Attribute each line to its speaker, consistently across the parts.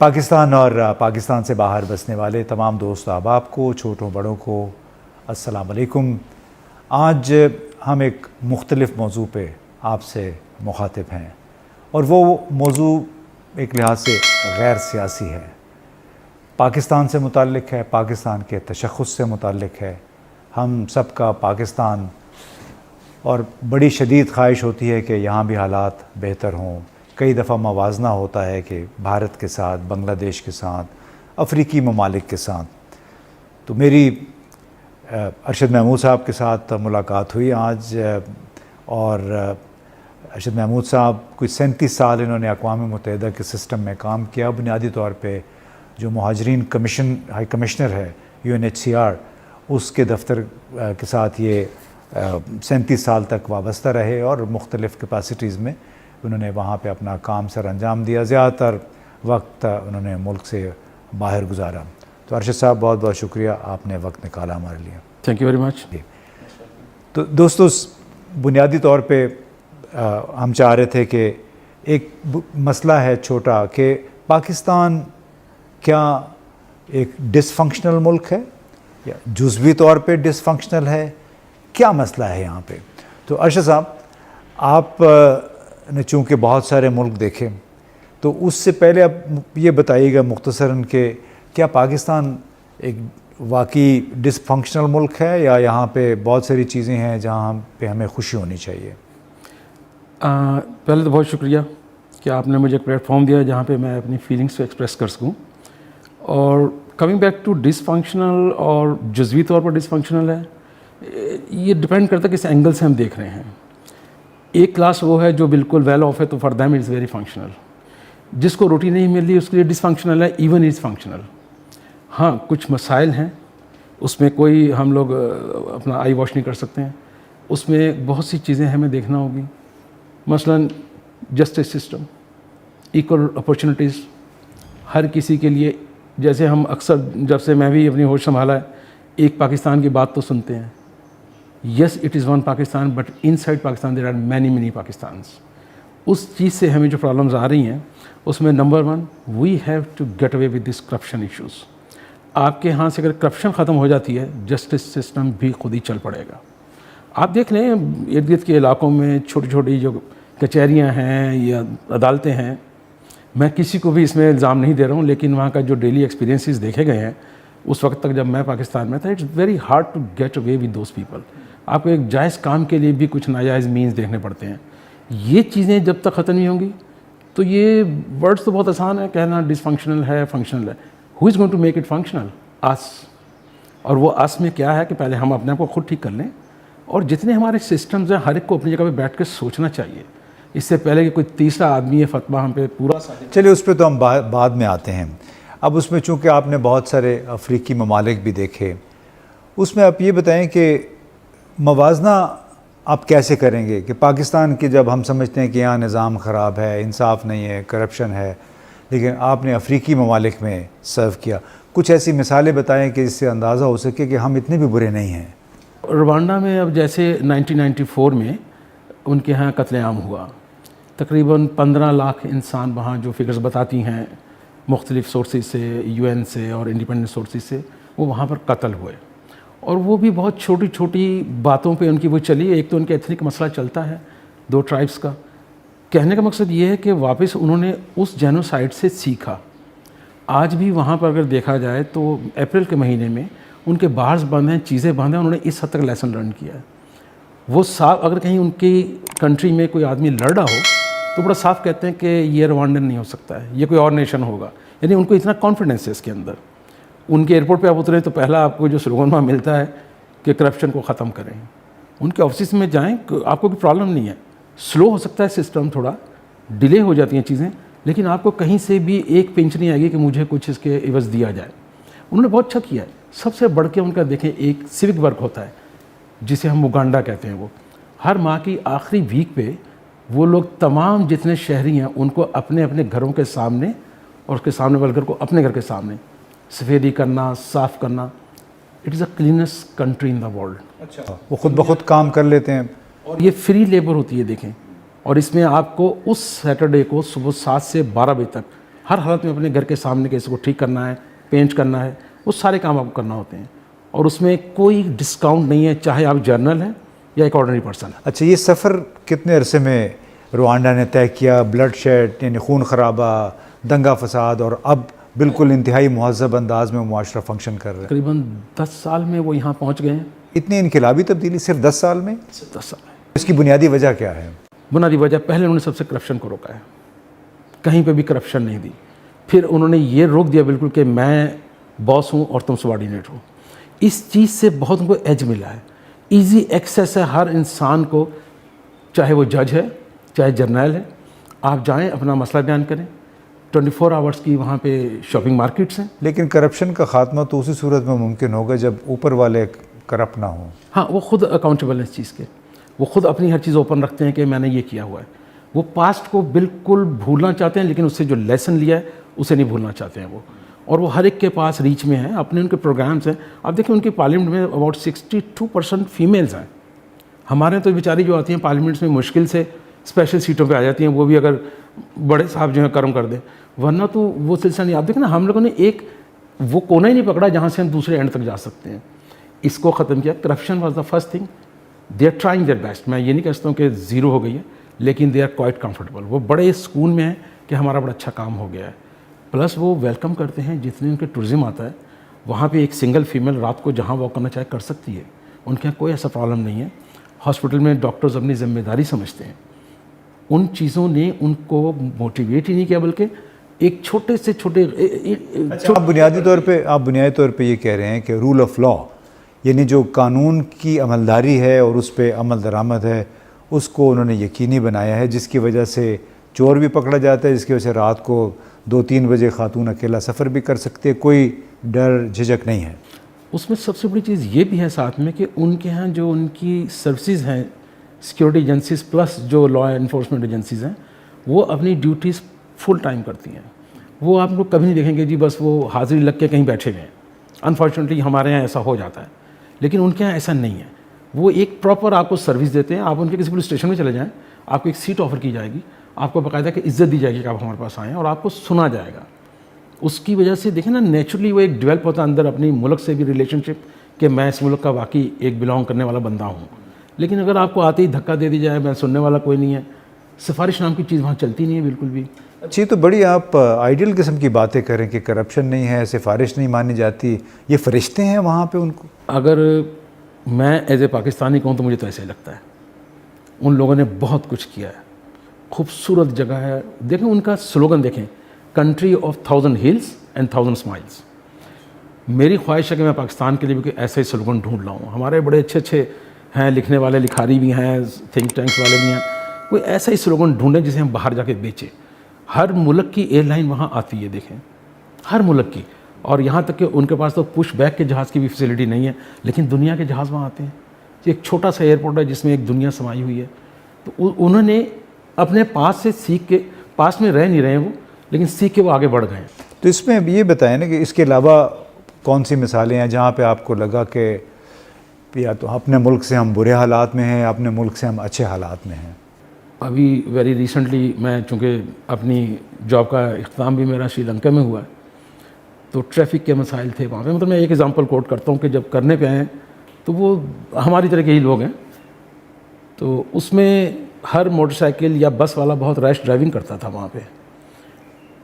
Speaker 1: پاکستان اور پاکستان سے باہر بسنے والے تمام دوست احباب کو، چھوٹوں بڑوں کو السلام علیکم۔ آج ہم ایک مختلف موضوع پہ آپ سے مخاطب ہیں، اور وہ موضوع ایک لحاظ سے غیر سیاسی ہے، پاکستان سے متعلق ہے، پاکستان کے تشخص سے متعلق ہے۔ ہم سب کا پاکستان اور بڑی شدید خواہش ہوتی ہے کہ یہاں بھی حالات بہتر ہوں۔ کئی دفعہ موازنہ ہوتا ہے کہ بھارت کے ساتھ، بنگلہ دیش کے ساتھ، افریقی ممالک کے ساتھ۔ تو میری ارشد محمود صاحب کے ساتھ ملاقات ہوئی آج، اور ارشد محمود صاحب کوئی 37 سال انہوں نے اقوام متحدہ کے سسٹم میں کام کیا۔ بنیادی طور پہ جو مہاجرین ہائی کمشنر ہے UNHCR، اس کے دفتر کے ساتھ یہ 37 سال تک وابستہ رہے، اور مختلف کیپیسٹیز میں انہوں نے وہاں پہ اپنا کام سر انجام دیا۔ زیادہ تر وقت انہوں نے ملک سے باہر گزارا۔ تو ارشد صاحب، بہت بہت شکریہ، آپ نے وقت نکالا ہمارے لیے۔
Speaker 2: Thank you very much.
Speaker 1: تو دوستو، بنیادی طور پہ ہم چاہ رہے تھے کہ ایک مسئلہ ہے چھوٹا، کہ پاکستان کیا ایک ڈس فنکشنل ملک ہے یا جزوی طور پہ ڈس فنکشنل ہے؟ کیا مسئلہ ہے یہاں پہ؟ تو ارشد صاحب، آپ نے چونکہ بہت سارے ملک دیکھے، تو اس سے پہلے آپ یہ بتائیے گا مختصراً کہ کیا پاکستان ایک واقعی ڈس فنکشنل ملک ہے، یا یہاں پہ بہت ساری چیزیں ہیں جہاں پہ ہمیں خوشی ہونی چاہیے؟
Speaker 2: پہلے تو بہت شکریہ کہ آپ نے مجھے ایک پلیٹ فارم دیا جہاں پہ میں اپنی فیلنگس کو ایکسپریس کر سکوں۔ اور coming back to dysfunctional اور جزوی طور پر ڈس فنکشنل ہے، یہ ڈپینڈ کرتا ہے کس اینگل سے ہم دیکھ رہے ہیں۔ ایک کلاس وہ ہے جو بالکل ویل آف ہے، تو for them it's very functional. جس کو روٹی نہیں مل رہی اس کے لیے ڈس فنکشنل ہے، ایون از فنکشنل۔ ہاں، کچھ مسائل ہیں، اس میں کوئی ہم لوگ اپنا آئی واش نہیں کر سکتے ہیں، اس میں بہت سی چیزیں ہمیں دیکھنا ہوگی۔ مثلاً جسٹس سسٹم، ایکول اپرچونیٹیز ہر کسی کے لیے۔ جیسے ہم اکثر، جب سے میں بھی اپنی ہوش سنبھالا ہے، ایک پاکستان کی بات تو سنتے ہیں، yes it is one Pakistan, but inside Pakistan there are many Pakistans. اس چیز سے ہمیں جو پرابلمز آ رہی ہیں، اس میں number 1، we have to get away with this corruption issues. آپ کے ہاں سے اگر کرپشن ختم ہو جاتی ہے، جسٹس سسٹم بھی خود ہی چل پڑے گا۔ آپ دیکھ لیں ارد گرد کے علاقوں میں چھوٹی چھوٹی جو کچہریاں ہیں یا عدالتیں ہیں، میں کسی کو بھی اس میں الزام نہیں دے رہا ہوں، لیکن وہاں کا جو ڈیلی ایکسپیرینسز دیکھے گئے ہیں اس وقت تک جب میں پاکستان میں تھا، it's very hard to get away with those people. آپ کو ایک جائز کام کے لیے بھی کچھ ناجائز مینز دیکھنے پڑتے ہیں۔ یہ چیزیں جب تک ختم نہیں ہوں گی، تو یہ ورڈز تو بہت آسان ہے کہنا ڈس فنکشنل ہے، فنکشنل ہے۔ Who is going to make it functional? اس۔ اور وہ اس میں کیا ہے کہ پہلے ہم اپنے آپ کو خود ٹھیک کر لیں، اور جتنے ہمارے سسٹمز ہیں ہر ایک کو اپنی جگہ پہ بیٹھ کے سوچنا چاہیے، اس سے پہلے کہ کوئی تیسرا آدمی یہ فتویٰ ہم پہ پورا۔
Speaker 1: چلیے، اس پہ تو ہم بعد میں آتے ہیں۔ اب اس میں چونکہ آپ نے بہت سارے افریقی ممالک بھی دیکھے، اس میں آپ یہ بتائیں کہ موازنہ آپ کیسے کریں گے کہ پاکستان کے، جب ہم سمجھتے ہیں کہ یہاں نظام خراب ہے، انصاف نہیں ہے، کرپشن ہے، لیکن آپ نے افریقی ممالک میں سرو کیا، کچھ ایسی مثالیں بتائیں کہ اس سے اندازہ ہو سکے کہ ہم اتنے بھی برے نہیں ہیں۔
Speaker 2: روانڈا میں اب جیسے 1994 میں ان کے ہاں قتل عام ہوا، تقریباً 15 لاکھ انسان، وہاں جو فگرز بتاتی ہیں مختلف سورسز سے، UN سے اور انڈیپینڈنٹ سورسز سے، وہ وہاں پر قتل ہوئے، اور وہ بھی بہت چھوٹی چھوٹی باتوں پہ ان کی وہ چلی۔ ایک تو ان کے ایتھنک مسئلہ چلتا ہے 2 ٹرائبس کا۔ کہنے کا مقصد یہ ہے کہ واپس انہوں نے اس جینوسائیڈ سے سیکھا۔ آج بھی وہاں پر اگر دیکھا جائے تو اپریل کے مہینے میں ان کے بارز بند ہیں، چیزیں بند ہیں، انہوں نے اس حد تک لیسن لرن کیا ہے۔ وہ صاف، اگر کہیں ان کی کنٹری میں کوئی آدمی لڑ رہا ہو تو بڑا صاف کہتے ہیں کہ یہ روانڈن نہیں ہو سکتا ہے، یہ کوئی اور نیشن ہوگا۔ یعنی ان کو اتنا کانفیڈنس ہے اس کے اندر۔ ان کے ایئرپورٹ پہ آپ اتریں تو پہلا آپ کو جو سلوگن وہاں ملتا ہے کہ کرپشن کو ختم کریں۔ ان کے آفسز میں جائیں، آپ کو کوئی پرابلم نہیں ہے، سلو ہو سکتا ہے سسٹم، تھوڑا ڈیلے ہو جاتی ہیں چیزیں، لیکن آپ کو کہیں سے بھی ایک پنچ نہیں آئے گی کہ مجھے کچھ اس کے عوض دیا جائے۔ انہوں نے بہت اچھا کیا ہے۔ سب سے بڑھ کے ان کا دیکھیں ایک سیوک ورک ہوتا ہے جسے ہم مگانڈا کہتے ہیں۔ وہ ہر ماہ کی آخری ویک پہ وہ لوگ تمام جتنے شہری ہیں ان کو اپنے اپنے گھروں کے سامنے، اور اس کے سامنے والے گھر کو اپنے گھر کے سامنے سفیدی کرنا، صاف کرنا۔ It is a cleanest country in the world.
Speaker 1: اچھا، وہ خود بخود کام کر لیتے ہیں،
Speaker 2: اور یہ فری لیبر ہوتی ہے دیکھیں۔ اور اس میں آپ کو اس سیٹرڈے کو صبح 7 سے 12 بجے تک ہر حالت میں اپنے گھر کے سامنے کسی کو ٹھیک کرنا ہے, پینٹ کرنا ہے, وہ سارے کام آپ کو کرنا ہوتے ہیں, اور اس میں کوئی ڈسکاؤنٹ نہیں ہے, چاہے آپ جرنل ہیں یا ایک آرڈنری پرسن.
Speaker 1: اچھا, یہ سفر کتنے عرصے میں روانڈا نے طے کیا؟ بلڈ شیڈ یعنی خون خرابہ, دنگا فساد, اور اب بالکل انتہائی مہذب انداز میں معاشرہ فنکشن کر رہا ہے.
Speaker 2: تقریباً 10 سال میں وہ یہاں پہنچ گئے ہیں.
Speaker 1: اتنی انقلابی تبدیلی صرف 10 سال میں؟
Speaker 2: 10 سال میں.
Speaker 1: اس کی بنیادی وجہ کیا ہے؟
Speaker 2: بنیادی وجہ, پہلے انہوں نے سب سے کرپشن کو روکا ہے, کہیں پہ بھی کرپشن نہیں دی. پھر انہوں نے یہ روک دیا بالکل کہ میں باس ہوں اور تم سبارڈینیٹ ہو. اس چیز سے بہت ان کو ایج ملا ہے, ایزی ایکسیس ہے ہر انسان کو, چاہے وہ جج ہے چاہے جرنیل ہے. آپ جائیں اپنا مسئلہ بیان کریں, 24 آورس کی وہاں پہ شاپنگ مارکیٹس ہیں.
Speaker 1: لیکن کرپشن کا خاتمہ تو اسی صورت میں ممکن ہوگا جب اوپر والے کرپٹ نہ ہوں.
Speaker 2: ہاں, وہ خود اکاؤنٹیبل ہیں اس چیز کے, وہ خود اپنی ہر چیز اوپن رکھتے ہیں کہ میں نے یہ کیا ہوا ہے. وہ پاسٹ کو بالکل بھولنا چاہتے ہیں, لیکن اس سے جو لیسن لیا ہے اسے نہیں بھولنا چاہتے ہیں وہ, اور وہ ہر ایک کے پاس ریچ میں ہیں. اپنے ان کے پروگرامز ہیں. آپ دیکھیں ان کی پارلیمنٹ میں اباؤٹ 62% فیمیلز ہیں. ہمارے تو بیچاری جو آتی ہیں پارلیمنٹس میں مشکل سے اسپیشل سیٹوں پہ آ جاتی ہیں, وہ بھی اگر بڑے صاحب جو ہیں کرم کر دیں, ورنہ تو وہ سلسلہ نہیں. آپ دیکھیں نا, ہم لوگوں نے ایک وہ کونا ہی نہیں پکڑا جہاں سے ہم دوسرے اینڈ تک جا سکتے ہیں. اس کو ختم کیا. Corruption was the first thing. They are trying their best. میں یہ نہیں کہتا ہوں کہ زیرو ہو گئی ہے, لیکن دے آر کوائٹ کمفرٹیبل. وہ بڑے سکون میں ہیں کہ ہمارا بڑا اچھا کام ہو گیا ہے. پلس وہ ویلکم کرتے ہیں جتنے ان کے ٹورزم آتا ہے. وہاں پہ ایک سنگل فیمیل رات کو جہاں واک کرنا چاہے کر سکتی ہے, ان کے یہاں کوئی ایسا پرابلم نہیں ہے. ہاسپٹل میں ڈاکٹرز اپنی ذمہ داری سمجھتے ہیں. ان چیزوں نے ان کو موٹیویٹ ہی نہیں کیا, بلکہ ایک چھوٹے سے چھوٹے
Speaker 1: آپ بنیادی طور پہ یہ کہہ رہے ہیں کہ رول آف لا یعنی جو قانون کی عملداری ہے اور اس پہ عمل درآمد ہے, اس کو انہوں نے یقینی بنایا ہے, جس کی وجہ سے چور بھی پکڑا جاتا ہے, جس کی وجہ سے رات کو 2-3 بجے خاتون اکیلا سفر بھی کر سکتے, کوئی ڈر جھجک نہیں ہے.
Speaker 2: اس میں سب سے بڑی چیز یہ بھی ہے ساتھ میں کہ ان کے ہاں جو ان کی سروسز ہیں, سیکورٹی ایجنسیز پلس جو لا انفورسمنٹ ایجنسیز ہیں, وہ اپنی ڈیوٹیز فل ٹائم کرتی ہیں. وہ آپ لوگ کبھی نہیں دیکھیں گے جی بس وہ حاضری لگ کے کہیں بیٹھے ہوئے ہیں. انفارچونیٹلی ہمارے یہاں ایسا ہو جاتا ہے, لیکن ان کے یہاں ایسا نہیں ہے. وہ ایک پراپر آپ کو سروس دیتے ہیں. آپ ان کے کسی پولیس اسٹیشن میں چلے جائیں, آپ کو ایک سیٹ آفر کی جائے گی, آپ کو باقاعدہ کہ عزت دی جائے گی کہ آپ ہمارے پاس آئیں, اور آپ کو سنا جائے گا. اس کی وجہ سے دیکھیں نا, نیچرلی وہ ایک ڈیولپ ہوتا ہے اندر اپنی ملک سے بھی ریلیشن شپ کہ میں اس ملک کا واقعی ایک بلانگ کرنے والا بندہ ہوں. لیکن اگر آپ کو آتے ہی دھکا دے دی جائے, میں سننے والا کوئی نہیں ہے, سفارش نام کی چیز وہاں چلتی نہیں ہے بالکل بھی.
Speaker 1: اچھی, تو بڑی آپ آئیڈیل قسم کی باتیں کریں کہ کرپشن نہیں ہے, سفارش نہیں مانی جاتی, یہ فرشتے ہیں وہاں پہ ان کو.
Speaker 2: اگر میں ایز اے پاکستانی کہوں تو مجھے تو ایسے ہی لگتا ہے. ان لوگوں نے بہت کچھ کیا ہے, خوبصورت جگہ ہے. دیکھیں ان کا سلوگن دیکھیں, country of 1000 Hills and 1000 smiles. میری خواہش ہے کہ میں پاکستان کے لیے بھی کوئی ایسا ہی سلوگن ڈھونڈ لاؤں. ہمارے بڑے اچھے ہیں لکھنے والے, لکھاری بھی ہیں, تھنک ٹینکس والے بھی ہیں. کوئی ایسا ہی سلوگن ڈھونڈیں جسے ہم باہر جا کے بیچیں. ہر ملک کی ایئر لائن وہاں آتی ہے, دیکھیں ہر ملک کی. اور یہاں تک کہ ان کے پاس تو پش بیک کے جہاز کی بھی فیسلٹی نہیں ہے, لیکن دنیا کے جہاز وہاں آتے ہیں. ایک چھوٹا سا ایئرپورٹ ہے جس میں ایک دنیا سمائی ہوئی ہے. تو انہوں نے اپنے پاس سے سیکھ کے, پاس میں رہ نہیں رہے ہیں وہ, لیکن سیکھ کے وہ آگے بڑھ گئے ہیں.
Speaker 1: تو اس میں یہ بتائیں نا کہ اس کے علاوہ کون سی مثالیں ہیں جہاں پہ آپ کو لگا کہ یا تو اپنے ملک سے ہم برے حالات میں ہیں, اپنے ملک سے ہم اچھے حالات میں ہیں.
Speaker 2: ابھی ویری ریسنٹلی میں چونکہ اپنی جاب کا اختتام بھی میرا شری لنکا میں ہوا ہے, تو ٹریفک کے مسائل تھے وہاں پہ. مطلب میں ایک ایگزامپل کوٹ کرتا ہوں کہ جب کرنے پہ آئے تو وہ ہماری طرح کے ہی لوگ ہیں, تو اس میں ہر موٹر سائیکل یا بس والا بہت ریش ڈرائیونگ کرتا تھا وہاں پہ.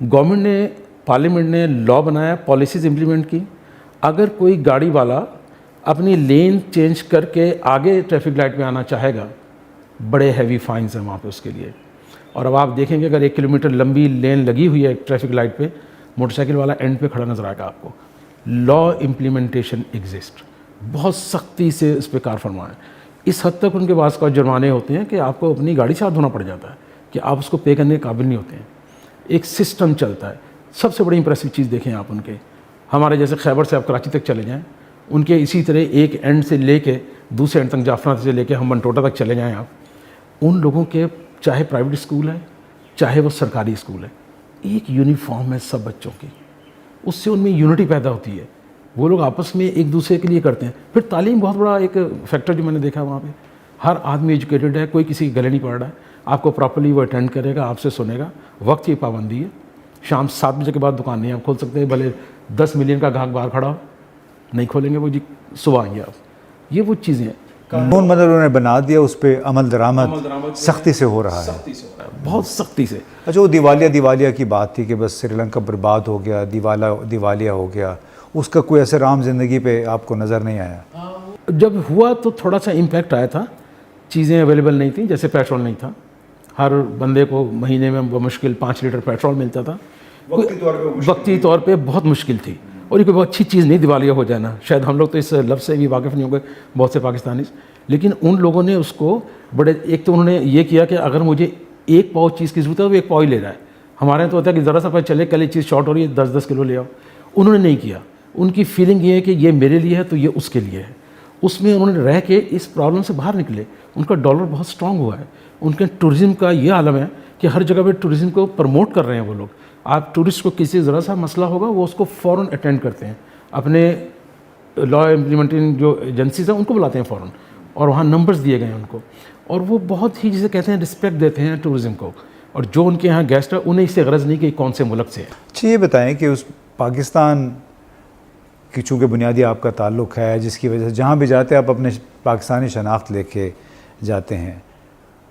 Speaker 2: گورنمنٹ نے, پارلیمنٹ نے لا بنایا, پالیسیز امپلیمنٹ کی. اگر کوئی گاڑی والا اپنی لین چینج کر کے آگے ٹریفک لائٹ پہ آنا چاہے گا, بڑے ہیوی فائنز ہیں وہاں پہ اس کے لیے. اور اب آپ دیکھیں گے اگر 1 کلومیٹر لمبی لین لگی ہوئی ہے ٹریفک لائٹ پہ, موٹر سائیکل والا اینڈ پہ کھڑا نظر آئے گا آپ کو. لا امپلیمنٹیشن ایگزسٹ, بہت سختی سے اس پہ کار فرما ہے. اس حد تک ان کے پاس کا جرمانے ہوتے ہیں کہ آپ کو اپنی گاڑی سے ہاتھ دھونا پڑ جاتا ہے کہ آپ اس کو پے کرنے کے قابل نہیں ہوتے ہیں. ایک سسٹم چلتا ہے. سب سے بڑی امپریسو چیز دیکھیں آپ ان کے, ہمارے جیسے خیبر سے آپ کراچی تک چلے جائیں, ان کے اسی طرح ایک اینڈ سے لے کے دوسرے اینڈ تک, جعفرانہ سے لے کے ہم منٹوٹا تک چلے جائیں آپ, ان لوگوں کے چاہے پرائیویٹ اسکول ہے چاہے وہ سرکاری اسکول ہے, ایک یونیفارم ہے سب بچوں کی. اس سے ان میں یونٹی پیدا ہوتی ہے, وہ لوگ آپس میں ایک دوسرے کے لیے کرتے ہیں. پھر تعلیم بہت بڑا ایک فیکٹر جو میں نے دیکھا وہاں پہ, ہر آدمی ایجوکیٹڈ ہے, کوئی کسی کے گلے نہیں پڑ رہا ہے. آپ کو پراپرلی وہ اٹینڈ کرے گا, آپ سے سنے گا, وقت کی پابندی ہے. شام 7 بجے کے بعد دکان نہیں آپ کھول سکتے، بھلے 10 ملین کا گاہک باہر کھڑا ہو نہیں کھولیں گے وہ جی، صبح آئیں گے آپ. یہ وہ چیزیں ہیں.
Speaker 1: قانون مطلب انہوں نے بنا دیا، اس پہ عمل درآمد سختی سے ہو رہا ہے.
Speaker 2: بہت سختی سے.
Speaker 1: اچھا، وہ دیوالیہ کی بات تھی کہ بس سری لنکا برباد ہو گیا، دیوالیہ ہو گیا، اس کا کوئی اثر عام زندگی پہ آپ کو نظر نہیں آیا؟
Speaker 2: جب ہوا تو تھوڑا سا امپیکٹ آیا تھا، چیزیں اویلیبل نہیں تھیں، جیسے پیٹرول نہیں تھا، ہر بندے کو مہینے میں بمشکل 5 لیٹر پیٹرول ملتا تھا، وقتی طور پہ بہت مشکل تھی. اور یہ کوئی بہت اچھی چیز نہیں دیوالیہ ہو جانا، شاید ہم لوگ تو اس لفظ سے بھی واقف نہیں ہوں گے بہت سے پاکستانی، لیکن ان لوگوں نے اس کو بڑے، ایک تو انہوں نے یہ کیا کہ اگر مجھے 1 پاؤ چیز کی ضرورت ہے وہ 1 پاؤ ہی لے رہا ہے. ہمارے یہاں تو ہوتا ہے کہ ذرا سا پتہ چلے کل یہ چیز شارٹ ہو رہی ہے 10 کلو لے آؤ. انہوں نے نہیں کیا. ان کی فیلنگ یہ ہے کہ یہ میرے لیے ہے تو یہ اس کے لیے ہے. اس میں انہوں نے رہ کے اس پرابلم سے باہر نکلے. ان کا ڈالر بہت اسٹرانگ ہوا ہے. ان کے ٹورزم کا یہ عالم ہے کہ ہر جگہ پہ ٹورزم کو پروموٹ کر رہے ہیں وہ لوگ. آپ ٹورسٹ کو کسی ذرا سا مسئلہ ہوگا وہ اس کو فوراً اٹینڈ کرتے ہیں. اپنے لا امپلیمنٹنگ جو ایجنسیز ہیں ان کو بلاتے ہیں فوراً، اور وہاں نمبرز دیے گئے ہیں ان کو. اور وہ بہت ہی جسے کہتے ہیں رسپیکٹ دیتے ہیں ٹورزم کو. اور جو ان کے یہاں گیسٹ ہے انہیں اس سے غرض نہیں کہ کون سے ملک سے ہے.
Speaker 1: اچھا، یہ بتائیں کہ اس پاکستان کی چونکہ بنیادی آپ کا تعلق ہے، جس کی وجہ سے جہاں بھی جاتے ہیں آپ اپنے پاکستانی شناخت لے کے جاتے ہیں.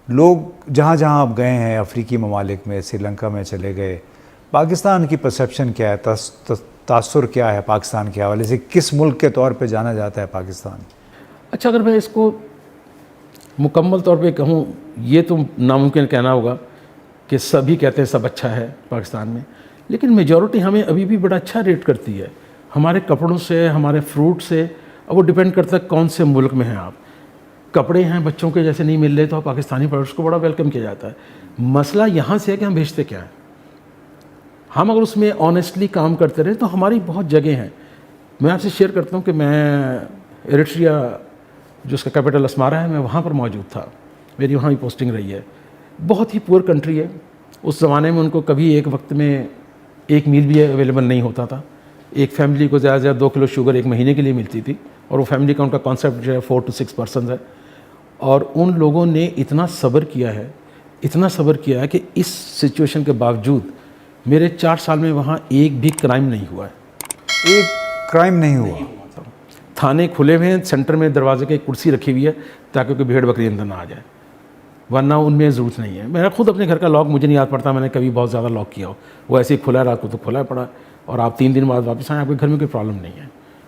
Speaker 1: لوگ جہاں جہاں آپ گئے ہیں، افریقی ممالک میں، سری لنکا میں چلے گئے، پاکستان کی پرسیپشن کیا ہے، تاثر کیا ہے پاکستان کے حوالے سے؟ کس ملک کے طور پہ جانا جاتا ہے پاکستان؟
Speaker 2: اچھا، اگر میں اس کو مکمل طور پہ کہوں، یہ تو ناممکن کہنا ہوگا کہ سبھی کہتے ہیں سب اچھا ہے پاکستان میں، لیکن میجورٹی ہمیں ابھی بھی بڑا اچھا ریٹ کرتی ہے. ہمارے کپڑوں سے، ہمارے فروٹ سے. اب وہ ڈپینڈ کرتا ہے کون سے ملک میں ہیں آپ. کپڑے ہیں بچوں کے جیسے نہیں مل رہے تو پاکستانی پروڈکٹس کو بڑا ویلکم کیا جاتا ہے. مسئلہ یہاں سے ہے کہ ہم بھیجتے کیا ہیں. ہم اگر اس میں آنیسٹلی کام کرتے رہے تو ہماری بہت جگہ ہیں. میں آپ سے شیئر کرتا ہوں کہ میں ایریٹریا جو اس کا کیپٹل اسمارا ہے، میں وہاں پر موجود تھا. میری وہاں بھی پوسٹنگ رہی ہے. بہت ہی پور کنٹری ہے. اس زمانے میں ان کو کبھی ایک وقت میں 1 میل بھی اویلیبل نہیں ہوتا تھا. ایک فیملی کو زیادہ سے زیادہ 2 کلو شوگر 1 مہینے کے لیے ملتی تھی. اور وہ فیملی کا ان کا کانسیپٹ جو ہے 4 to 6 پرسنز ہے. اور ان لوگوں نے اتنا صبر کیا ہے کہ اس سچویشن کے باوجود میرے 4 سال میں وہاں ایک بھی کرائم نہیں ہوا ہے.
Speaker 1: ایک کرائم نہیں ہوا؟
Speaker 2: تھانے کھلے ہوئے ہیں، سینٹر میں دروازے کی ایک کرسی رکھی ہوئی ہے تاکہ کوئی بھیڑ بکری اندر نہ آ جائے، ورنہ ان میں ضرورت نہیں ہے. میرا خود اپنے گھر کا لاک مجھے نہیں یاد پڑتا میں نے کبھی بہت زیادہ لاک کیا ہو. وہ ایسے ہی کھلا ہے، رات کو تو کھلا پڑا، اور آپ 3 دن بعد واپس آئیں، آپ کے گھر میں کوئی پرابلم نہیں ہے.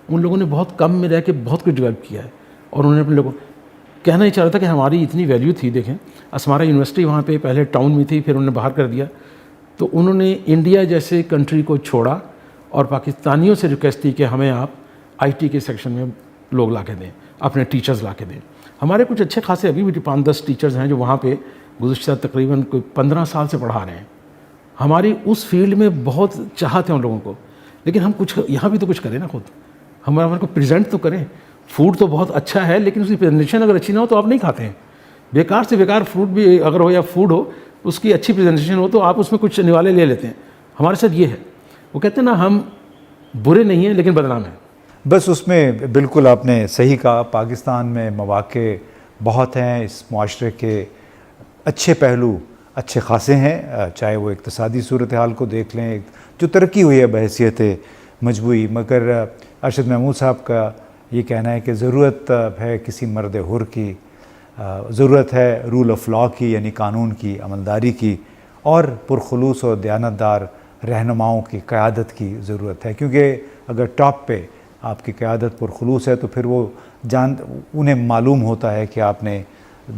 Speaker 2: ان لوگوں نے بہت کم میں رہ کے بہت کچھ ڈیولپ کیا ہے. اور انہوں نے اپنے لوگوں کہنا ہی چاہ رہا تھا کہ ہماری اتنی ویلیو تھی. دیکھیں، اسمارا یونیورسٹی وہاں پہ پہلے ٹاؤن میں تھی، پھر انہوں نے باہر کر دیا. تو انہوں نے انڈیا جیسے کنٹری کو چھوڑا اور پاکستانیوں سے ریکویسٹ کی کہ ہمیں آپ آئی ٹی کے سیکشن میں لوگ لا کے دیں، اپنے ٹیچرز لا کے دیں. ہمارے کچھ اچھے خاصے ابھی بھی 5-10 ٹیچرز ہیں جو وہاں پہ گزشتہ تقریباً کوئی 15 سال سے پڑھا رہے ہیں. ہماری اس فیلڈ میں بہت چاہت ہے ان لوگوں کو، لیکن ہم کچھ یہاں بھی تو کچھ کریں نا خود. ہمارے کو پریزنٹ تو کریں. فوڈ تو بہت اچھا ہے لیکن اس کی پریزنٹیشن اگر اچھی نہ ہو تو آپ نہیں کھاتے ہیں. بیکار سے بیکار فروٹ بھی اگر ہو یا فوڈ ہو، اس کی اچھی پریزنٹیشن ہو تو آپ اس میں کچھ نوالے لے لیتے ہیں. ہمارے ساتھ یہ ہے، وہ کہتے ہیں نا ہم برے نہیں ہیں لیکن بدنام ہیں.
Speaker 1: بس اس میں بالکل آپ نے صحیح کہا. پاکستان میں مواقع بہت ہیں، اس معاشرے کے اچھے پہلو اچھے خاصے ہیں، چاہے وہ اقتصادی صورتحال کو دیکھ لیں جو ترقی ہوئی ہے بحیثیت مجموعی. مگر ارشد محمود صاحب کا یہ کہنا ہے کہ ضرورت ہے کسی مرد حر کی، ضرورت ہے رول آف لا کی، یعنی قانون کی عملداری کی، اور پرخلوص اور دیانتدار رہنماؤں کی قیادت کی ضرورت ہے. کیونکہ اگر ٹاپ پہ آپ کی قیادت پرخلوص ہے تو پھر وہ انہیں معلوم ہوتا ہے کہ آپ نے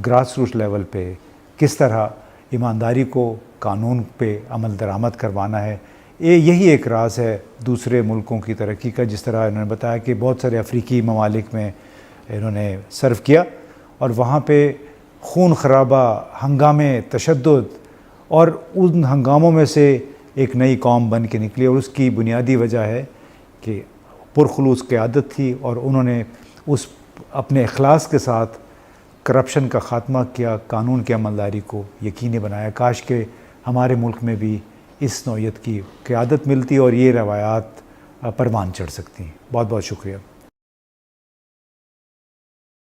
Speaker 1: گراس روٹ لیول پہ کس طرح ایمانداری کو قانون پہ عمل درآمد کروانا ہے. یہی ایک راز ہے دوسرے ملکوں کی ترقی کا. جس طرح انہوں نے بتایا کہ بہت سارے افریقی ممالک میں انہوں نے سرو کیا اور وہاں پہ خون خرابہ، ہنگامے، تشدد، اور ان ہنگاموں میں سے ایک نئی قوم بن کے نکلی. اور اس کی بنیادی وجہ ہے کہ پرخلوص قیادت تھی اور انہوں نے اس اپنے اخلاص کے ساتھ کرپشن کا خاتمہ کیا، قانون کی عملداری کو یقینی بنایا. کاش کہ ہمارے ملک میں بھی اس نوعیت کی قیادت ملتی اور یہ روایات پروان چڑھ سکتی ہیں. بہت بہت شکریہ.